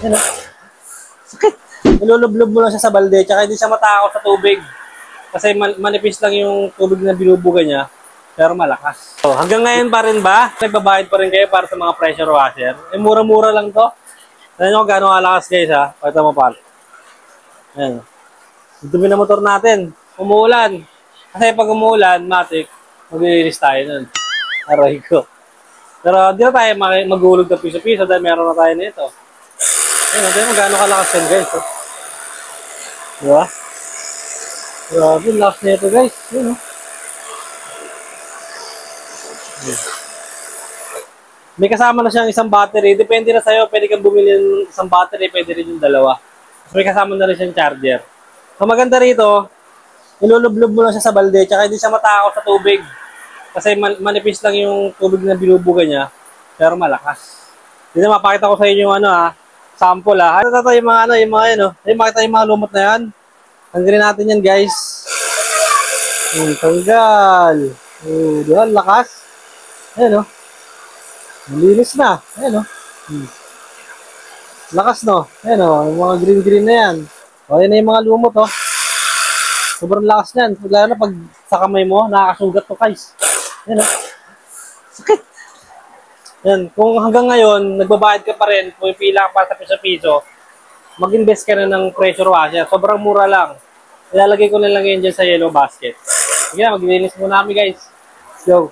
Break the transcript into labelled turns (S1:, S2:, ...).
S1: Yan o. Sakit. Nilulublob mo lang siya sa balde, tsaka hindi siya matakot sa tubig. Kasi manipis lang yung tubig na binubuga niya, pero malakas. So, hanggang ngayon pa rin ba? Nagbabayad pa rin kayo para sa mga pressure washer? Eh, mura-mura lang to. Alam nyo gano'ng kalakas guys ha? Pakita mo pa. Ayan. Dumi na motor natin. Umuulan. Kasi pag umuulan, matik, maglilinis tayo nun. Aray ko. Pero di na tayo maghulog ng piso-piso dahil meron na tayo nito. Ayan, natin mo gano'ng kalakas yan guys. Oh. Diba? Grabe, lakas nito guys. Ayan, oh. May kasama na siyang isang battery. Depende na sa'yo. Pwede kang bumili ng isang battery. Pwede rin yung dalawa. May kasama na rin siyang charger. Ang maganda rito, nilulublob mo lang siya sa balde. Tsaka hindi siya matakot sa tubig. Kasi manipis lang yung tubig na binubuga niya. Pero malakas. Hindi na mapakita ko sa inyo yung sample ha. Ano tayo yung mga Ay, makita yung mga lumot na yan. Tanggalin natin yan guys. Tanggal. Diba? Lakas. Ayan o. Malinis na. Ayan o. Lakas no. Ayan o. Yung mga green-green na yan. O, yan na yung mga lumot o. Sobrang lakas niyan. Lalo na pag sa kamay mo, nakakasugat to guys. Ayan o. Sakit. Yan. Kung hanggang ngayon, nagbabayad ka pa rin, kung pila ka pa sa piso-piso, mag-invest ka na ng pressure washer. Sobrang mura lang. Ilalagay ko na lang yan dyan sa yellow basket. Sige na, maglilinis muna kami guys. Go.